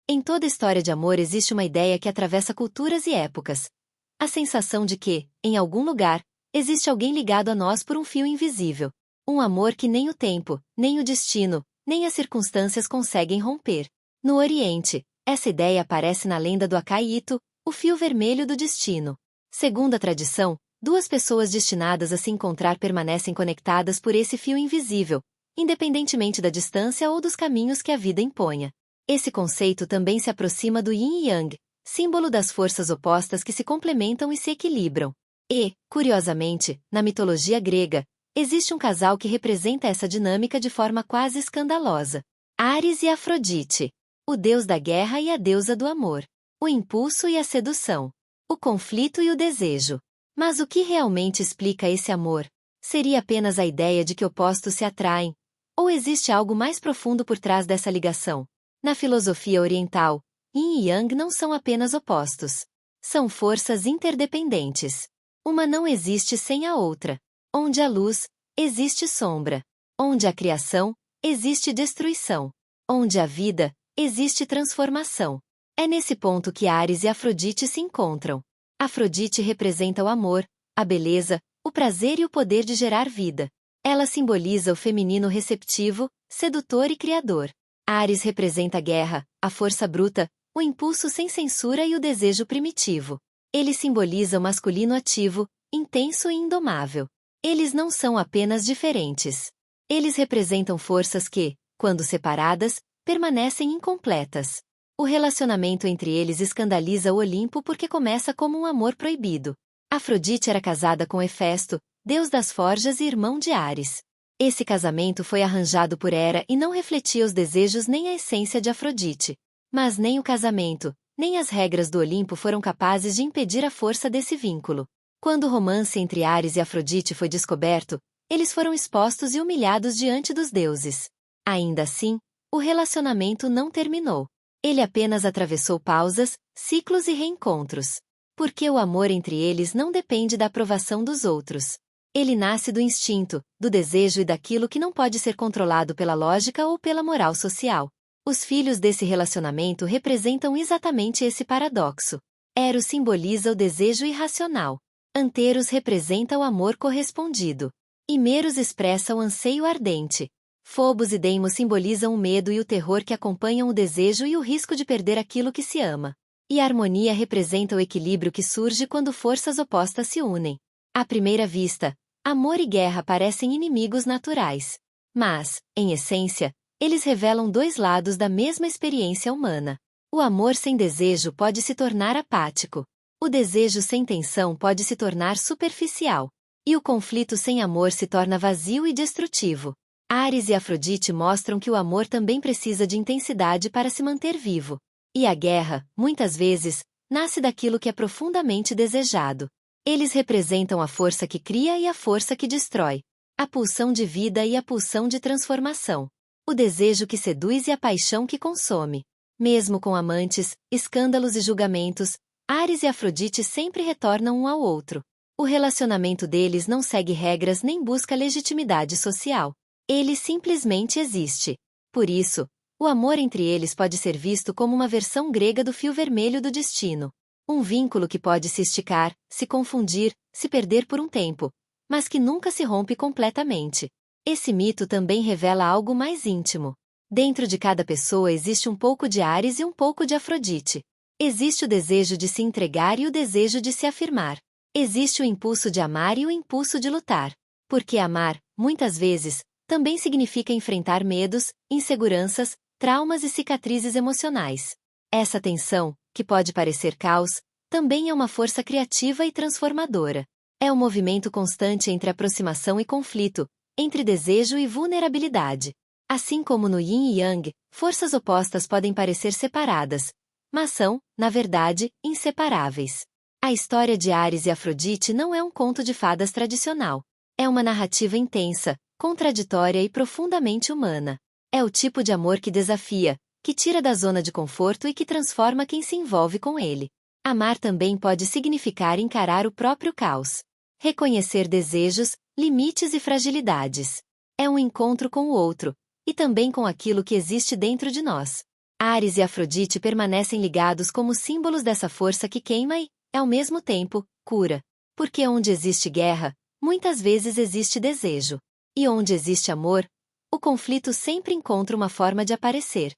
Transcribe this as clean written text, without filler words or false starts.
Em toda história de amor existe uma ideia que atravessa culturas e épocas. A sensação de que, em algum lugar, existe alguém ligado a nós por um fio invisível. Um amor que nem o tempo, nem o destino, nem as circunstâncias conseguem romper. No Oriente, essa ideia aparece na lenda do Akai Ito, o fio vermelho do destino. Segundo a tradição, duas pessoas destinadas a se encontrar permanecem conectadas por esse fio invisível, independentemente da distância ou dos caminhos que a vida imponha. Esse conceito também se aproxima do Yin e Yang, símbolo das forças opostas que se complementam e se equilibram. E, curiosamente, na mitologia grega, existe um casal que representa essa dinâmica de forma quase escandalosa. Áries e Afrodite. O deus da guerra e a deusa do amor. O impulso e a sedução. O conflito e o desejo. Mas o que realmente explica esse amor? Seria apenas a ideia de que opostos se atraem? Ou existe algo mais profundo por trás dessa ligação? Na filosofia oriental, Yin e Yang não são apenas opostos. São forças interdependentes. Uma não existe sem a outra. Onde há luz, existe sombra. Onde há criação, existe destruição. Onde há vida, existe transformação. É nesse ponto que Áries e Afrodite se encontram. Afrodite representa o amor, a beleza, o prazer e o poder de gerar vida. Ela simboliza o feminino receptivo, sedutor e criador. Áries representa a guerra, a força bruta, o impulso sem censura e o desejo primitivo. Ele simboliza o masculino ativo, intenso e indomável. Eles não são apenas diferentes. Eles representam forças que, quando separadas, permanecem incompletas. O relacionamento entre eles escandaliza o Olimpo porque começa como um amor proibido. Afrodite era casada com Hefesto, deus das forjas e irmão de Áries. Esse casamento foi arranjado por Hera e não refletia os desejos nem a essência de Afrodite. Mas nem o casamento, nem as regras do Olimpo foram capazes de impedir a força desse vínculo. Quando o romance entre Áries e Afrodite foi descoberto, eles foram expostos e humilhados diante dos deuses. Ainda assim, o relacionamento não terminou. Ele apenas atravessou pausas, ciclos e reencontros. Porque o amor entre eles não depende da aprovação dos outros. Ele nasce do instinto, do desejo e daquilo que não pode ser controlado pela lógica ou pela moral social. Os filhos desse relacionamento representam exatamente esse paradoxo. Eros simboliza o desejo irracional. Anteros representa o amor correspondido. E Meros expressa o anseio ardente. Fobos e Deimos simbolizam o medo e o terror que acompanham o desejo e o risco de perder aquilo que se ama. E a harmonia representa o equilíbrio que surge quando forças opostas se unem. À primeira vista, amor e guerra parecem inimigos naturais. Mas, em essência, eles revelam dois lados da mesma experiência humana. O amor sem desejo pode se tornar apático. O desejo sem tensão pode se tornar superficial. E o conflito sem amor se torna vazio e destrutivo. Áries e Afrodite mostram que o amor também precisa de intensidade para se manter vivo. E a guerra, muitas vezes, nasce daquilo que é profundamente desejado. Eles representam a força que cria e a força que destrói. A pulsão de vida e a pulsão de transformação. O desejo que seduz e a paixão que consome. Mesmo com amantes, escândalos e julgamentos, Áries e Afrodite sempre retornam um ao outro. O relacionamento deles não segue regras nem busca legitimidade social. Ele simplesmente existe. Por isso, o amor entre eles pode ser visto como uma versão grega do fio vermelho do destino. Um vínculo que pode se esticar, se confundir, se perder por um tempo, mas que nunca se rompe completamente. Esse mito também revela algo mais íntimo. Dentro de cada pessoa existe um pouco de Áries e um pouco de Afrodite. Existe o desejo de se entregar e o desejo de se afirmar. Existe o impulso de amar e o impulso de lutar. Porque amar, muitas vezes, também significa enfrentar medos, inseguranças, traumas e cicatrizes emocionais. Essa tensão, que pode parecer caos, também é uma força criativa e transformadora. É um movimento constante entre aproximação e conflito, entre desejo e vulnerabilidade. Assim como no Yin e Yang, forças opostas podem parecer separadas, mas são, na verdade, inseparáveis. A história de Áries e Afrodite não é um conto de fadas tradicional. É uma narrativa intensa, contraditória e profundamente humana. É o tipo de amor que desafia, que tira da zona de conforto e que transforma quem se envolve com ele. Amar também pode significar encarar o próprio caos. Reconhecer desejos, limites e fragilidades. É um encontro com o outro, e também com aquilo que existe dentro de nós. Áries e Afrodite permanecem ligados como símbolos dessa força que queima e, ao mesmo tempo, cura. Porque onde existe guerra, muitas vezes existe desejo. E onde existe amor, o conflito sempre encontra uma forma de aparecer.